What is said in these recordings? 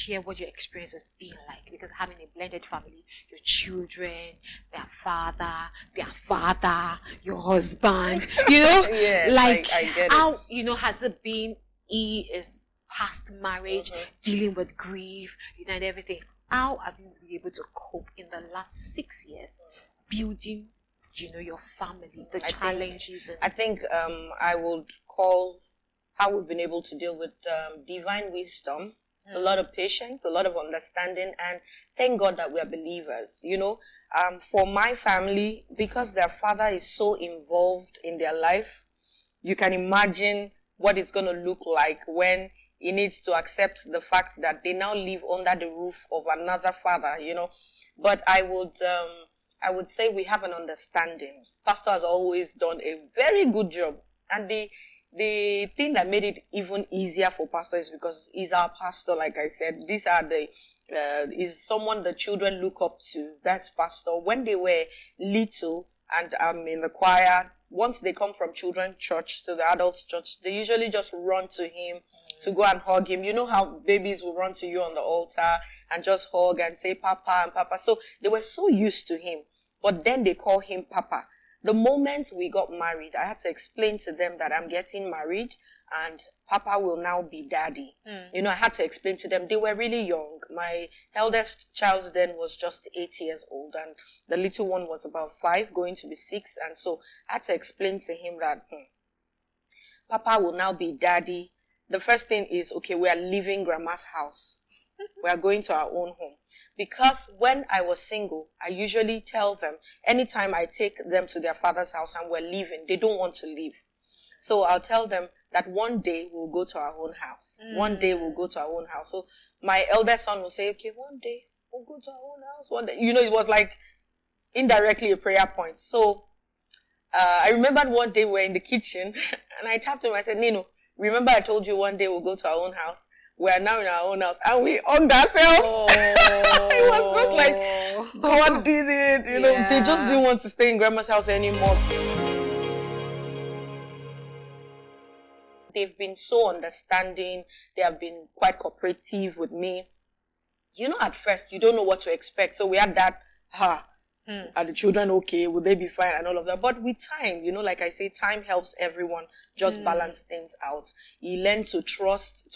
share what your experience has been like, because having a blended family, your children, their father, your husband, Yes, like I get it. how, has it been? He is past marriage, dealing with grief, and everything. How have you been able to cope in the last 6 years, building, your family, the challenges? I think I would call how we've been able to deal with divine wisdom, a lot of patience, a lot of understanding, and thank God that we are believers. For my family, because their father is so involved in their life, you can imagine what it's going to look like when he needs to accept the fact that they now live under the roof of another father, But I would say we have an understanding. Pastor has always done a very good job. And the thing that made it even easier for pastor is because he's our pastor, like I said. These are is someone the children look up to. That's pastor. When they were little and in the choir, once they come from children's church to the adults church, they usually just run to him to go and hug him. You know how babies will run to you on the altar and just hug and say Papa and Papa. So they were so used to him. But then they call him Papa. The moment we got married, I had to explain to them that I'm getting married and Papa will now be daddy. I had to explain to them. They were really young. My eldest child then was just 8 years old and the little one was about 5, going to be 6. And so I had to explain to him that Papa will now be daddy. The first thing is, okay, we are leaving grandma's house. We are going to our own home. Because when I was single, I usually tell them, anytime I take them to their father's house and we're leaving, they don't want to leave. So I'll tell them that one day we'll go to our own house. One day we'll go to our own house. So my eldest son will say, okay, one day we'll go to our own house. One day. It was like indirectly a prayer point. So I remembered one day we're in the kitchen and I tapped him. I said, Nino, remember I told you one day we'll go to our own house? We are now in our own house and we hugged ourselves. Oh. It was just like God did it. They just didn't want to stay in grandma's house anymore. They've been so understanding. They have been quite cooperative with me. At first you don't know what to expect. So we had that, are the children okay? Will they be fine? And all of that. But with time, like I say, time helps everyone just balance things out. He learned to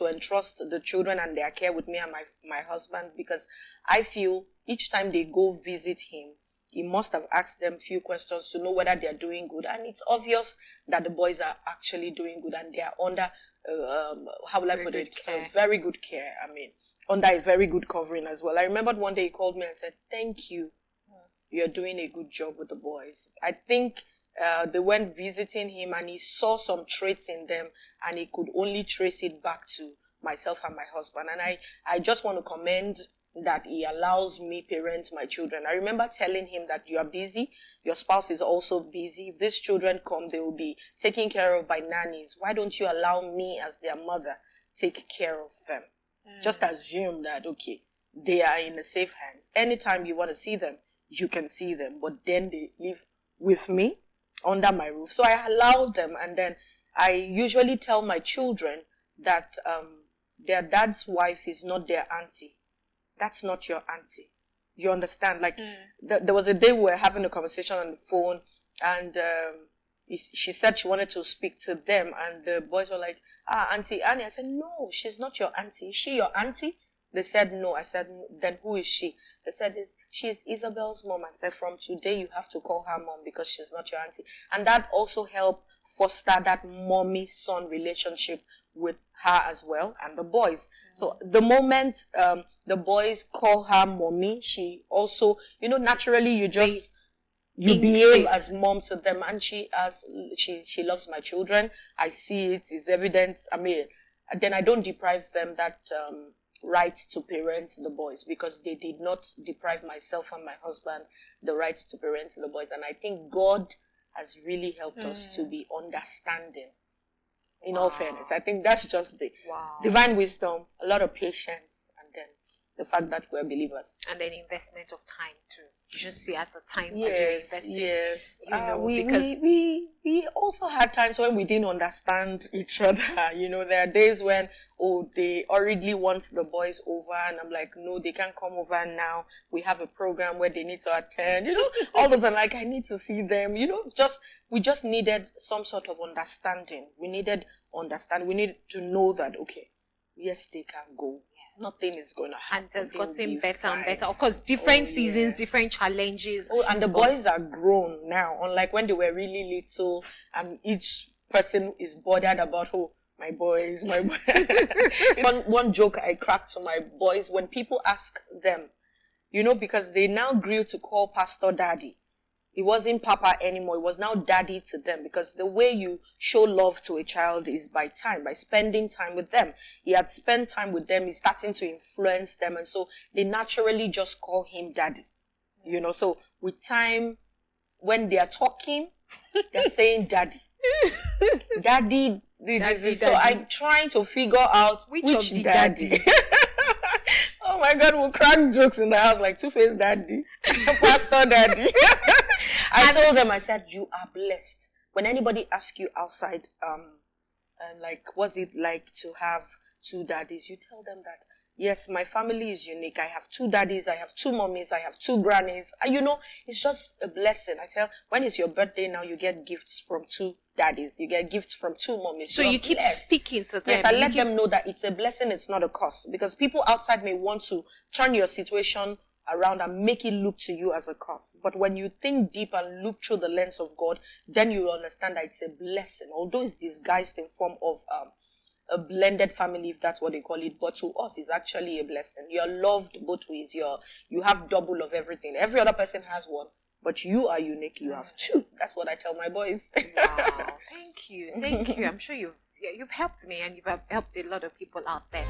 entrust the children and their care with me and my husband, because I feel each time they go visit him, he must have asked them a few questions to know whether they're doing good. And it's obvious that the boys are actually doing good and they are under, very good care. Under a very good covering as well. I remembered one day he called me and said, thank you. You're doing a good job with the boys. I think they went visiting him and he saw some traits in them and he could only trace it back to myself and my husband. And I just want to commend that he allows me parent my children. I remember telling him that you are busy, your spouse is also busy. If these children come, they will be taken care of by nannies. Why don't you allow me as their mother take care of them? Just assume that, okay, they are in the safe hands. Anytime you want to see them, you can see them, but then they live with me under my roof. So I allow them, and then I usually tell my children that their dad's wife is not their auntie. That's not your auntie. You understand? Like, there was a day we were having a conversation on the phone, and she said she wanted to speak to them, and the boys were like, Auntie Annie. I said, no, she's not your auntie. Is she your auntie? They said, no. I said, then who is she? They said, she's Isabel's mom. I said, from today, you have to call her mom because she's not your auntie. And that also helped foster that mommy-son relationship with her as well and the boys. So the moment the boys call her mommy, she also, naturally you behave as mom to them. And she loves my children. I see it, it's evident. Then I don't deprive them that right to parent the boys, because they did not deprive myself and my husband the right to parent the boys. And I think God has really helped us to be understanding. In all fairness, I think that's just the divine wisdom, a lot of patience, and then the fact that we're believers. And then investment of time too. you should see as the time as you're investing. Yes. You know, because we also had times when we didn't understand each other. You know, there are days when they already want the boys over, and I'm like, no, they can't come over now. We have a program where they need to attend. You know, all of them like, I need to see them. You know, we just needed some sort of understanding. We needed to know that, okay, yes, they can go. Nothing is going to happen. And it's gotten better and better. Of course, different seasons, different challenges. And the boys are grown now, unlike when they were really little, and each person is bothered about, my boys. One joke I cracked to my boys, when people ask them, you know, because they now grew to call Pastor Daddy. It wasn't Papa anymore. It was now Daddy to them, because the way you show love to a child is by spending time with them. He had spent time with them. He's starting to influence them. And so they naturally just call him Daddy. You know, so with time, when they are talking, they're saying Daddy. Daddy. So I'm trying to figure out which of the daddy. Oh my God, we'll crack jokes in the house like Two-Face Daddy, Pastor Daddy. I told them, I said, you are blessed. When anybody asks you outside, like, what's it like to have two daddies? You tell them that, yes, my family is unique. I have two daddies, I have two mommies, I have two grannies. And you know, it's just a blessing. I tell, when it's your birthday now, you get gifts from two daddies. You get gifts from two mommies. So you keep speaking to them. Yes, I let them know that it's a blessing, it's not a curse. Because people outside may want to turn your situation around and make it look to you as a curse. But when you think deep and look through the lens of God, then you will understand that it's a blessing. Although it's disguised in form of a blended family, if that's what they call it, but to us it's actually a blessing. You're loved both ways. You have double of everything. Every other person has one, but you are unique. You have two. That's what I tell my boys. Wow, thank you. I'm sure you've helped me, and you've helped a lot of people out there.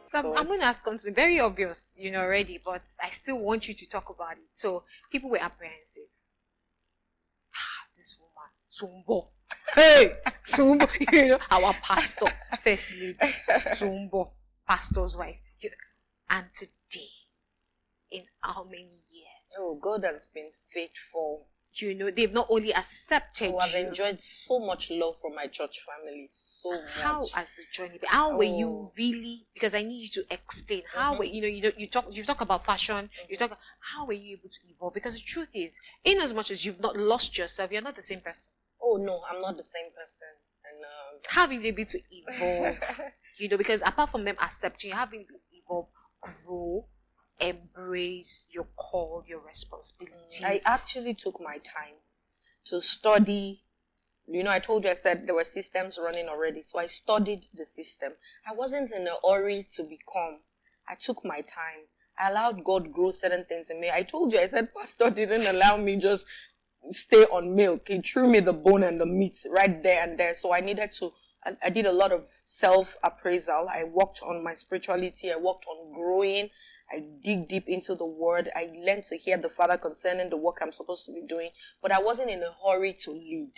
So I'm going to ask something very obvious, you know, already, but I still want you to talk about it. So people were apprehensive. This woman, Sunmbo. Hey, Sunmbo, you know, our pastor, first lady, Sunmbo, pastor's wife. You know, and today, in how many years? Oh, God has been faithful. You know, they've not only accepted I've enjoyed so much love from my church family. So much. How has the journey been? How were you really? Because I need you to explain. How were you talk about fashion. You talk. How were you able to evolve? Because the truth is, in as much as you've not lost yourself, you're not the same person. Oh no, I'm not the same person. And how have you been able to evolve? You know, because apart from them accepting, you haven't evolved, grow, embrace your call, your responsibilities. I actually took my time to study. You know, I told you, I said there were systems running already. So I studied the system. I wasn't in a hurry to become. I took my time. I allowed God grow certain things in me. I told you, I said, Pastor didn't allow me just stay on milk. He threw me the bone and the meat right there and there. So I needed to, I did a lot of self-appraisal. I worked on my spirituality. I worked on growing. I dig deep into the word. I learned to hear the Father concerning the work I'm supposed to be doing. But I wasn't in a hurry to lead.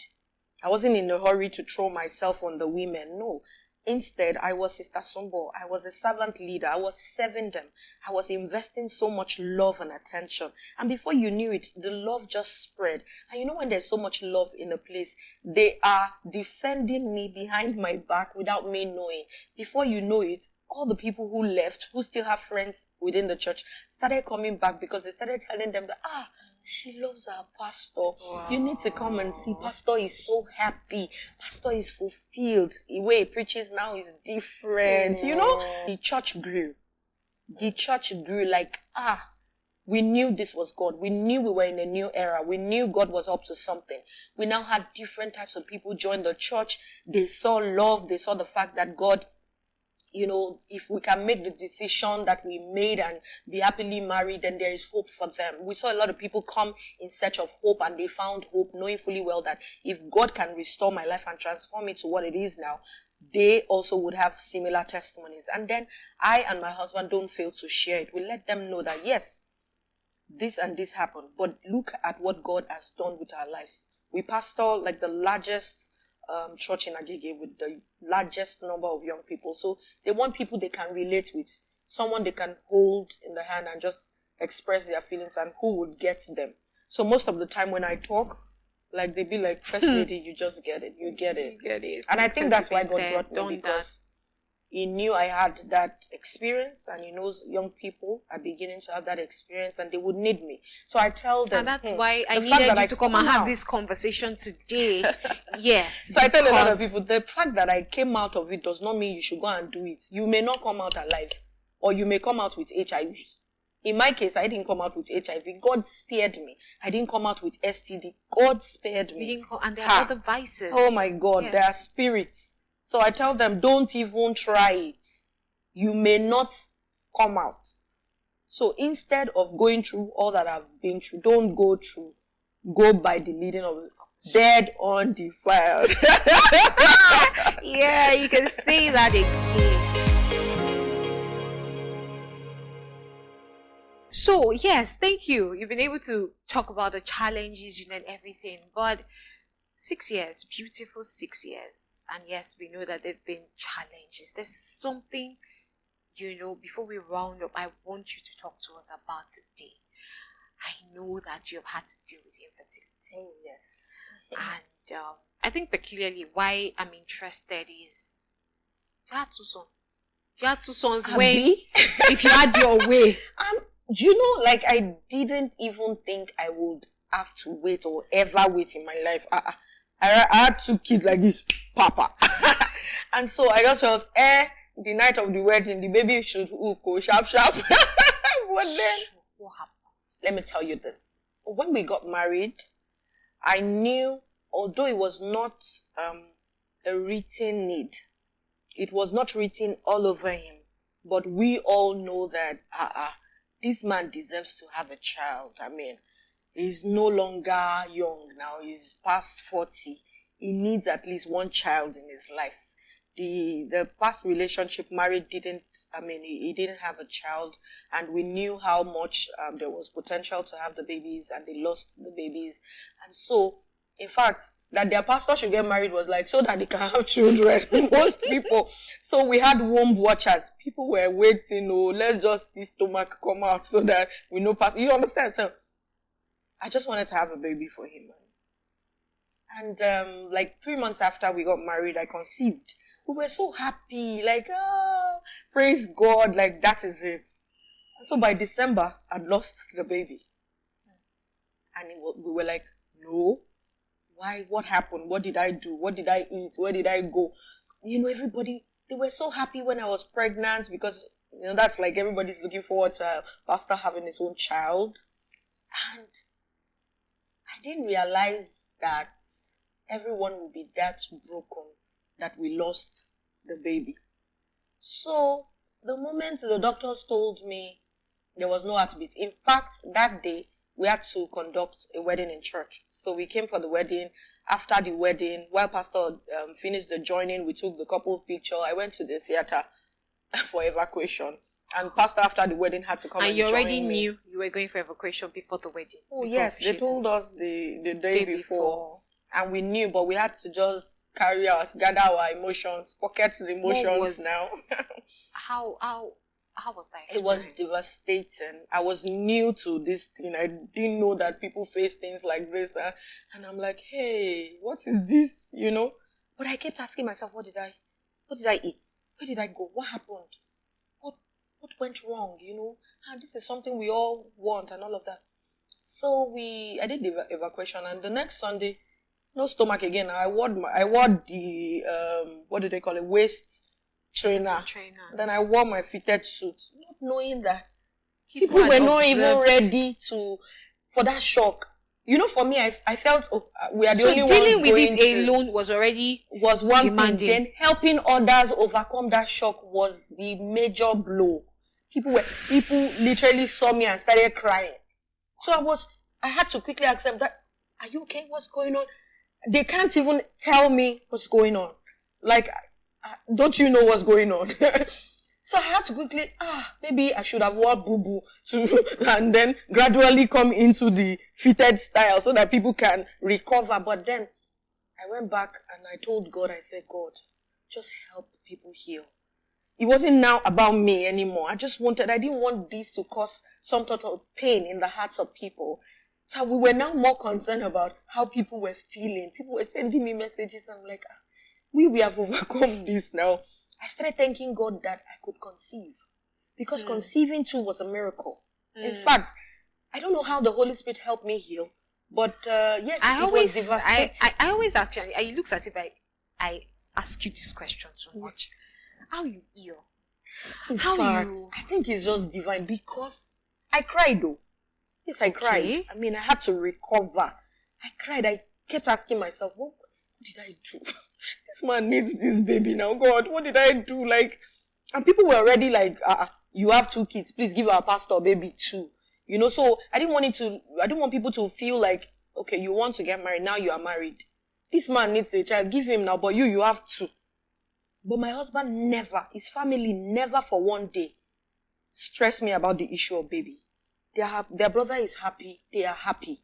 I wasn't in a hurry to throw myself on the women. No. Instead, I was Sister Sunmbo. I was a servant leader. I was serving them. I was investing so much love and attention. And before you knew it, the love just spread. And you know, when there's so much love in a place, they are defending me behind my back without me knowing. Before you know it, all the people who left, who still have friends within the church, started coming back because they started telling them that, she loves our pastor. Wow. You need to come and see. Pastor is so happy. Pastor is fulfilled. The way he preaches now is different. You know, the church grew. The church grew like, we knew this was God. We knew we were in a new era. We knew God was up to something. We now had different types of people join the church. They saw love. They saw the fact that God, you know, if we can make the decision that we made and be happily married, then there is hope for them. We saw a lot of people come in search of hope, and they found hope, knowing fully well that if God can restore my life and transform it to what it is now, they also would have similar testimonies. And then I and my husband don't fail to share it. We let them know that, yes, this and this happened, but look at what God has done with our lives. We pastor like the largest church in Agege with the largest number of young people. So they want people they can relate with. someone they can hold in the hand and just express their feelings, and who would get them. So most of the time when I talk, like they be like, First Lady, you just get it. You get it. You get it. And I think that's why God there, brought me, done because He knew I had that experience, and He knows young people are beginning to have that experience, and they would need me. So I tell them. And that's why I the fact needed that you to come and out- have this conversation today. Yes. So I tell a lot of because- people, the fact that I came out of it does not mean you should go and do it. You may not come out alive, or you may come out with HIV. In my case, I didn't come out with HIV. God spared me. I didn't come out with STD. God spared me. And there are other vices. Oh my God, Yes. there are spirits. So I tell them, don't even try it. You may not come out. So instead of going through all that I've been through, don't go through. Go by the leading of dead undefiled. Yeah, you can say that again. So, yes, thank you. You've been able to talk about the challenges, and everything. But 6 years, beautiful 6 years. And yes, we know that there have been challenges. There's something, before we round up, I want you to talk to us about today. I know that you've had to deal with infertility. Oh, yes. And I think peculiarly why I'm interested is you had 2 sons. You had 2 sons when, if you had your way. Do you know, like, I didn't even think I would have to wait or ever wait in my life. I had 2 kids like this, Papa. And so I just felt, the night of the wedding, the baby should go sharp. But then, What happened? let me tell you this. When we got married, I knew, although it was not a written need, it was not written all over him, but we all know that, this man deserves to have a child. I mean, he's no longer young now. He's past 40. He needs at least 1 child in his life. The past relationship, married, he didn't have a child. And we knew how much there was potential to have the babies, and they lost the babies. And so, in fact, that their pastor should get married was like so that they can have children. Most people. So we had womb watchers. People were waiting, let's just see stomach come out so that we know pastor. You understand? So I just wanted to have a baby for him. And like 3 months after we got married, I conceived. We were so happy, like, praise God, like that is it. And so by December, I'd lost the baby. And we were like, no. Why? What happened? What did I do? What did I eat? Where did I go? Everybody, they were so happy when I was pregnant because, that's like everybody's looking forward to pastor having his own child. And I didn't realize that everyone would be that broken that we lost the baby. So the moment the doctors told me there was no heartbeat, in fact, that day, we had to conduct a wedding in church. So we came for the wedding. After the wedding, while pastor finished the joining, we took the couple picture. I went to the theater for evacuation. And pastor, after the wedding, had to come and you join already me. knew you were going for evacuation before the wedding. Oh, yes. They told us the day before. And we knew, but we had to just gather our emotions, pocket the emotions now. How was that experience? It was devastating. I was new to this thing. I didn't know that people face things like this. And I'm like, hey, what is this? But I kept asking myself, what did I eat? Where did I go? What happened? What went wrong? And this is something we all want and all of that. So I did the evacuation, and the next Sunday, no stomach again. I wore the what do they call it? Waist trainer. Then I wore my fitted suit, not knowing that people were not even ready for that shock. For me, I felt we are the only ones going So dealing with it alone was one demanding. thing. Then helping others overcome that shock was the major blow. People literally saw me and started crying. So I had to quickly accept that. Are you okay? What's going on? They can't even tell me what's going on. Like, don't you know what's going on? So I had to quickly, maybe I should have worn boo-boo and then gradually come into the fitted style so that people can recover. But then I went back and I told God, I said, God, just help people heal. it wasn't now about me anymore. I didn't want this to cause some sort of pain in the hearts of people. So we were now more concerned about how people were feeling. People were sending me messages. I'm like, we have overcome this now. I started thanking God that I could conceive. Because conceiving too was a miracle. In fact, I don't know how the Holy Spirit helped me heal. But yes, it was devastating. I always actually, it looks as if I ask you this question so much. How you heal? I think it's just divine because I cried though. Yes, I cried. I mean, I had to recover. I cried. I kept asking myself, what did I do? This man needs this baby now. God, what did I do? Like, and people were already like, you have 2 kids. Please give our pastor a baby too. You know, so I didn't want people to feel like, okay, you want to get married. Now you are married. This man needs a child. Give him now. But you have 2. But my husband never, his family never for one day stressed me about the issue of baby. Their brother is happy. They are happy.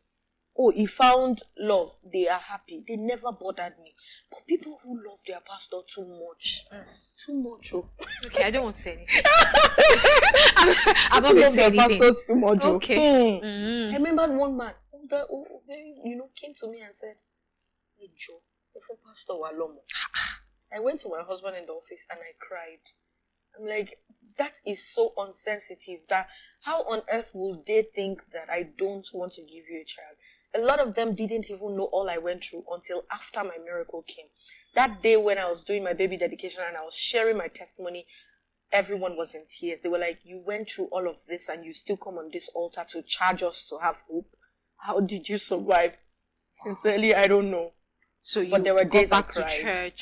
Oh, he found love. They are happy. They never bothered me. But people who love their pastor too much. Too much. Oh. Okay, I don't want to say anything. I'm not going to say anything. Pastors too much. Okay. I remember one man who came to me and said, hey, Joe, you're Pastor Walomo. I went to my husband in the office and I cried. I'm like, that is so insensitive. That how on earth will they think that I don't want to give you a child? A lot of them didn't even know all I went through until after my miracle came. That day when I was doing my baby dedication and I was sharing my testimony, everyone was in tears. They were like, you went through all of this and you still come on this altar to charge us to have hope. How did you survive? Sincerely, I don't know. So you but there were days back I to church,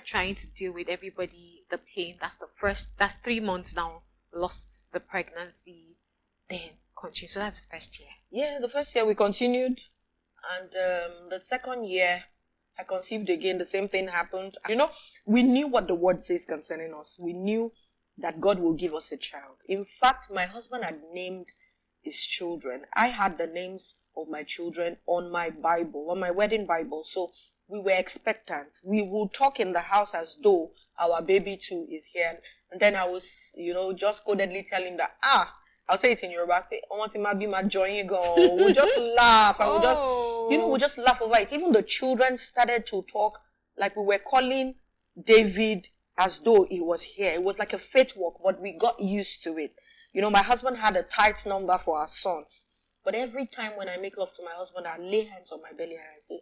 trying to deal with everybody, the pain. That's 3 months now. Lost the pregnancy, then continue. So that's the first year. Yeah, the first year we continued, and the second year I conceived again. The same thing happened. You know, we knew what the word says concerning us. We knew that God will give us a child. In fact, my husband had named his children. I had the names of my children on my Bible, on my wedding Bible. So we were expectant. We would talk in the house as though our baby too is here. And then I was, just codedly telling him that, I'll say it in Yoruba, we'll just laugh. And we'll just laugh over it. Even the children started to talk like we were calling David as though he was here. It was like a faith walk, but we got used to it. My husband had a tight number for our son. But every time when I make love to my husband, I lay hands on my belly and I say,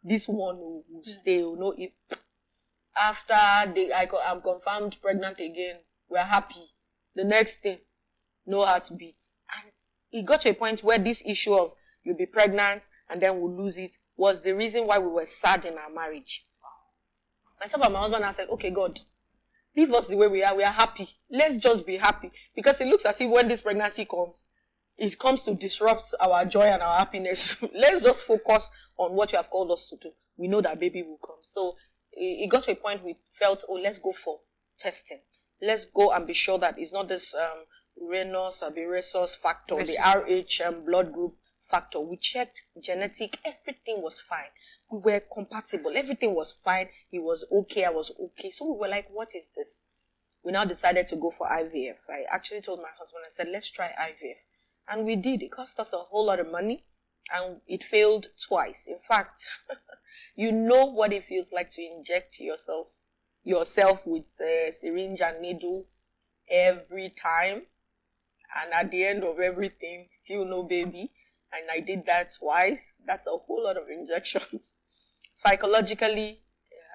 this one will stay. After I'm confirmed pregnant again, we're happy. The next thing, no heartbeats. And it got to a point where this issue of you'll be pregnant and then we'll lose it was the reason why we were sad in our marriage. Myself and my husband, I said, okay, God, leave us the way we are. We are happy. Let's just be happy. Because it looks as if when this pregnancy comes, it comes to disrupt our joy and our happiness. Let's just focus on what you have called us to do. We know that baby will come. So it got to a point we felt, let's go for testing. Let's go and be sure that it's not this Renos Abiresus factor, the RH blood group factor. We checked genetic. Everything was fine. We were compatible. Everything was fine. He was okay. I was okay. So we were like, what is this? We now decided to go for IVF. I actually told my husband, I said, let's try IVF. And we did. It cost us a whole lot of money. And it failed twice. In fact, you know what it feels like to inject yourself with a syringe and needle every time. And at the end of everything, still no baby. And I did that twice. That's a whole lot of injections. Psychologically,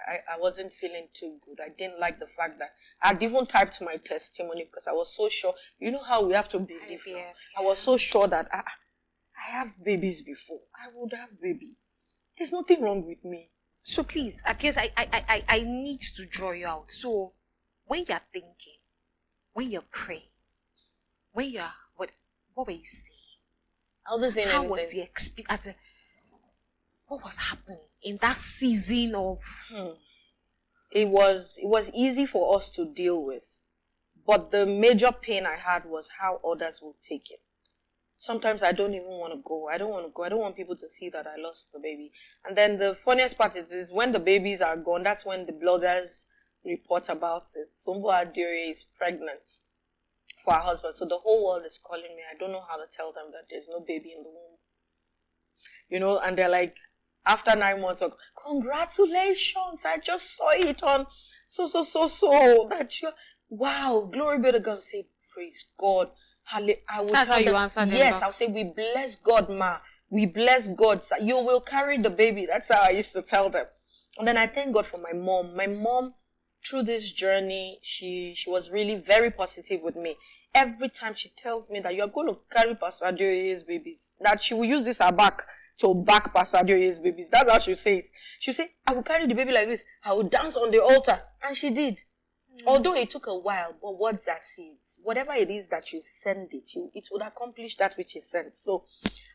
I wasn't feeling too good. I didn't like the fact that I'd even typed my testimony because I was so sure. You know how we have to believe now? I was so sure that I have babies before. I would have baby. There's nothing wrong with me. So please, at least I need to draw you out. So when you're thinking, when you're praying, when you're what were you saying? I wasn't saying anything. How was the experience? What was happening in that season of? It was easy for us to deal with, but the major pain I had was how others would take it. Sometimes I don't even want to go. I don't want to go. I don't want people to see that I lost the baby. And then the funniest part is when the babies are gone, that's when the bloggers, report about it. Sunmbo Adeoye is pregnant for her husband. So the whole world is calling me. I don't know how to tell them that there's no baby in the womb. You know, and they're like, after 9 months, like, congratulations, I just saw it on so, that you, wow, glory be to God. Say, praise God. I will That's tell how you them, answer them. yes, I'll say, we bless God, ma. We bless God. You will carry the baby. That's how I used to tell them. And then I thank God for my mom. My mom, through this journey, she was really very positive with me. Every time she tells me that you're going to carry Pastor Adeoye's babies, that she will use this her back to back Pastor Adeoye's babies. That's how she say it. She'll say, I will carry the baby like this. I will dance on the altar. And she did. Although it took a while, but words are seeds. Whatever it is that you send it, it would accomplish that which it sends. So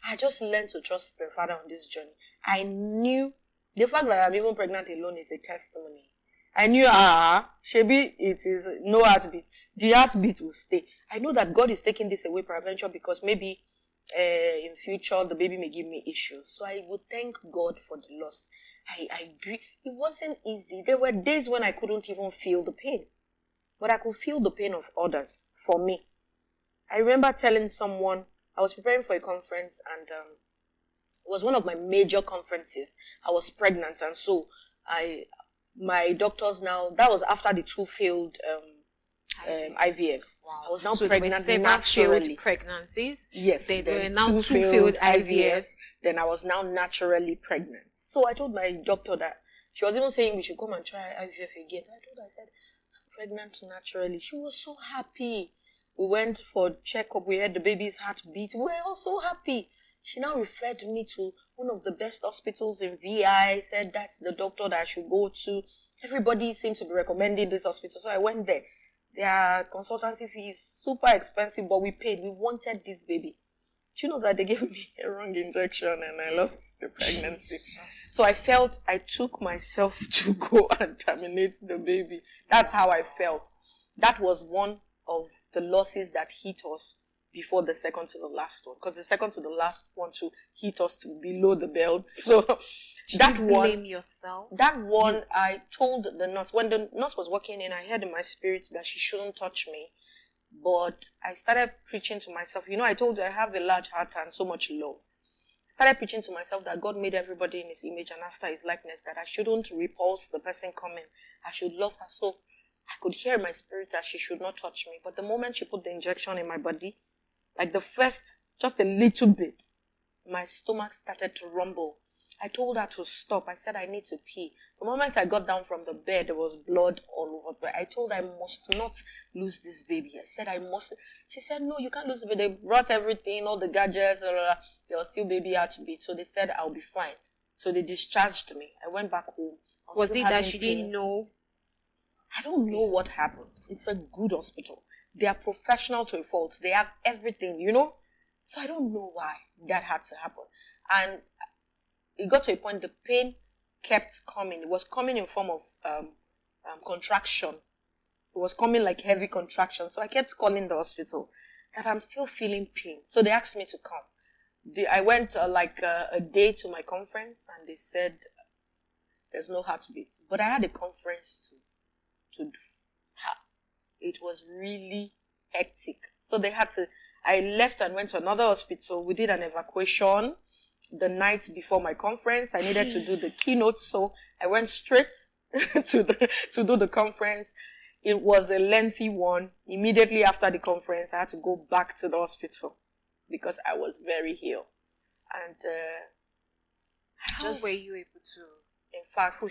I just learned to trust the Father on this journey. I knew the fact that I'm even pregnant alone is a testimony. I knew, Shebi, it is no heartbeat. The heartbeat will stay. I know that God is taking this away peradventure because maybe in future the baby may give me issues. So I would thank God for the loss. I agree. It wasn't easy. There were days when I couldn't even feel the pain. But I could feel the pain of others for me. I remember telling someone, I was preparing for a conference and it was one of my major conferences. I was pregnant and so my doctors now, that was after the 2 failed IVFs. Wow. I was now so pregnant there were naturally. failed pregnancies. Yes. There were Then now 2 failed IVFs. Then I was now naturally pregnant. So I told my doctor that, she was even saying we should come and try IVF again. I said, I'm pregnant naturally. She was so happy. We went for checkup. We heard the baby's heartbeat. We were all so happy. She now referred me to one of the best hospitals in VI. Said that's the doctor that I should go to. Everybody seemed to be recommending this hospital. So I went there. Their consultancy fee is super expensive, but we paid. We wanted this baby. Do you know that they gave me a wrong injection and I lost the pregnancy? So I felt I took myself to go and terminate the baby. That's how I felt. That was one of the losses that hit us before the second to the last one. Because the second to the last one to hit us to below the belt. So that one, blame yourself? That one, I told the nurse. When the nurse was walking in, I heard in my spirit that she shouldn't touch me. But I started preaching to myself. You know, I told you I have a large heart and so much love. I started preaching to myself that God made everybody in his image and after his likeness, that I shouldn't repulse the person coming. I should love her. So I could hear in my spirit that she should not touch me. But the moment she put the injection in my body, like the first, just a little bit, my stomach started to rumble. I told her to stop. I said, I need to pee. The moment I got down from the bed, there was blood all over. But I told her I must not lose this baby. I said, I must. She said, no, you can't lose the baby. They brought everything, all the gadgets, blah, blah, blah. There was still baby heartbeat. So they said, I'll be fine. So they discharged me. I went back home. Was it that she didn't know? I don't know what happened. It's a good hospital. They are professional to a fault. They have everything, you know. So I don't know why that had to happen. And it got to a point the pain kept coming. It was coming in form of contraction. It was coming like heavy contraction. So I kept calling the hospital that I'm still feeling pain. So they asked me to come. I went a day to my conference and they said there's no heartbeat. But I had a conference to do. It was really hectic. So they had to, I left and went to another hospital. We did an evacuation the night before my conference. I needed to do the keynote. So I went straight to do the conference. It was a lengthy one. Immediately after the conference, I had to go back to the hospital because I was very ill. And how were you able to? In fact,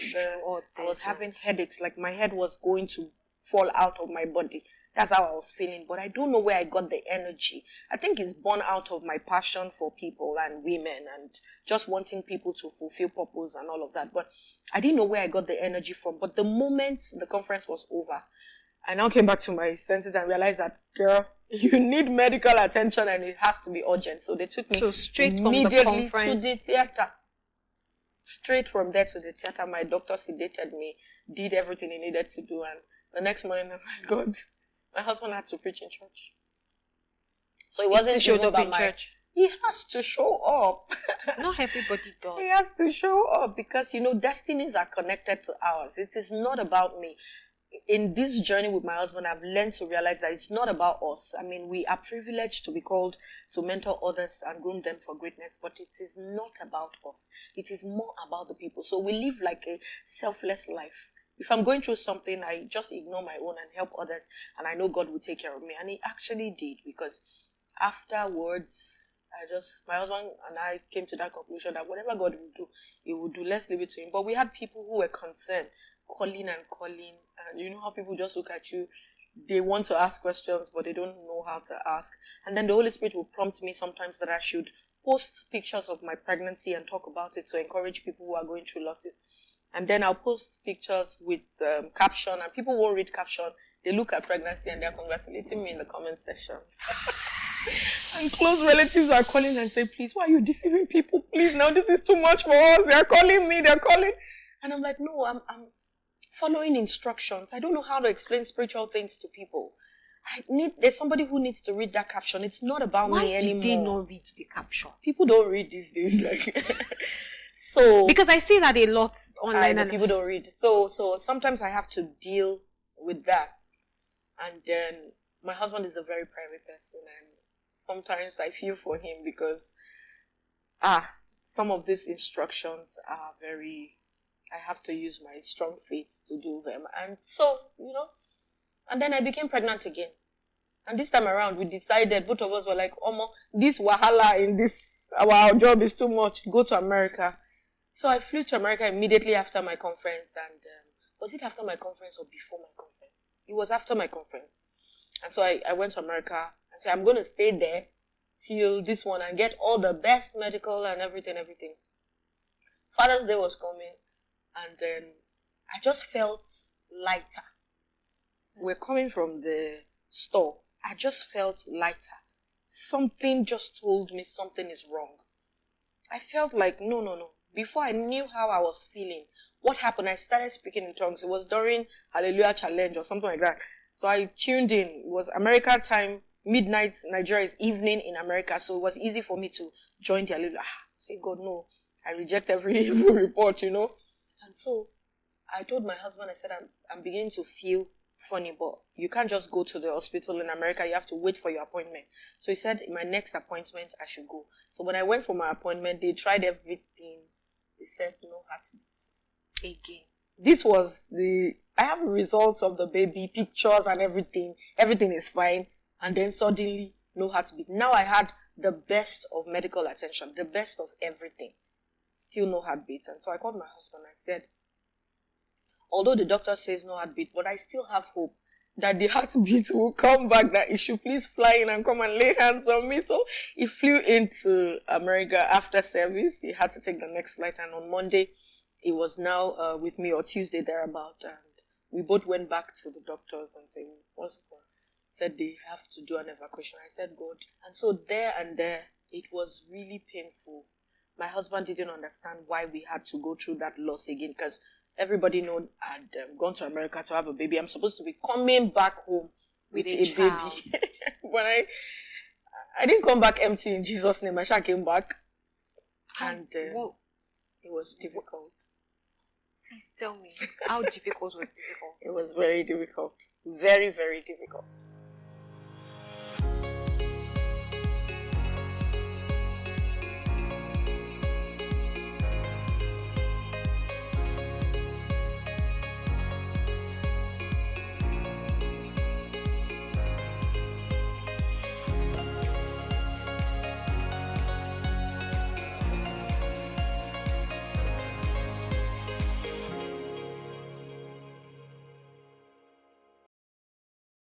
I was having headaches. Like my head was going to fall out of my body. That's how I was feeling. But I don't know where I got the energy. I think it's born out of my passion for people and women and just wanting people to fulfill purpose and all of that. But I didn't know where I got the energy from. But the moment the conference was over, I now came back to my senses and realized that, girl, you need medical attention and it has to be urgent. So they took me straight immediately from the conference to the theater. Straight from there to the theater, my doctor sedated me, did everything he needed to do, and the next morning, oh my God, my husband had to preach in church. So he wasn't showed up in church. He has to show up. Not everybody does. He has to show up because, destinies are connected to ours. It is not about me. in this journey with my husband, I've learned to realize that it's not about us. I mean, we are privileged to be called to mentor others and groom them for greatness, but it is not about us. It is more about the people. So we live like a selfless life. If I'm going through something, I just ignore my own and help others, and I know God will take care of me. And He actually did, because afterwards, my husband and I came to that conclusion that whatever God will do, He will do. Let's leave it to Him. But we had people who were concerned, calling, and you know how people just look at you, they want to ask questions, but they don't know how to ask. And then the Holy Spirit will prompt me sometimes that I should post pictures of my pregnancy and talk about it to encourage people who are going through losses. And then I'll post pictures with caption, and people won't read caption. They look at pregnancy and they're congratulating me in the comment section. And close relatives are calling and say, please, why are you deceiving people? Please, now this is too much for us. They're calling me, they're calling. And I'm like, no, I'm following instructions. I don't know how to explain spiritual things to people. There's somebody who needs to read that caption. It's not about me anymore. Why did they not read the caption? People don't read these days. So because I see that a lot online, and people don't read. So sometimes I have to deal with that. And then my husband is a very private person, and sometimes I feel for him because some of these instructions are I have to use my strong faith to do them. And so, and then I became pregnant again. And this time around, we decided, both of us were like, this wahala in our job is too much. Go to America. So I flew to America immediately after my conference. And was it after my conference or before my conference? It was after my conference. And so I went to America and said, I'm going to stay there till this one and get all the best medical and everything. Father's Day was coming. And then I just felt lighter. We're coming from the store. I just felt lighter. Something just told me something is wrong. I felt like, no. Before I knew how I was feeling, what happened? I started speaking in tongues. It was during Hallelujah Challenge or something like that. So I tuned in. It was America time, midnight. Nigeria is evening in America. So it was easy for me to join the Hallelujah. Say, God, no. I reject every evil report, And so I told my husband, I said, I'm beginning to feel funny, but you can't just go to the hospital in America. You have to wait for your appointment. So he said, in my next appointment, I should go. So when I went for my appointment, they tried everything. They said, no heartbeat. Again. This was I have results of the baby, pictures and everything. Everything is fine. And then suddenly, no heartbeat. Now I had the best of medical attention, the best of everything. Still no heartbeat. And so I called my husband. I said, although the doctor says no heartbeat, but I still have hope that the heartbeat will come back, that he should please fly in and come and lay hands on me. So he flew into America after service. He had to take the next flight. And on Monday, he was now with me, or Tuesday thereabout. And we both went back to the doctors and said, what's going on? Said they have to do an evacuation. I said, God. And so there, it was really painful. My husband didn't understand why we had to go through that loss again, because everybody knew I'd gone to America to have a baby. I'm supposed to be coming back home with a baby. But I didn't come back empty in Jesus' name. I sure came back. And it was difficult. Please tell me, how difficult was difficult? It was very difficult. Very, very difficult.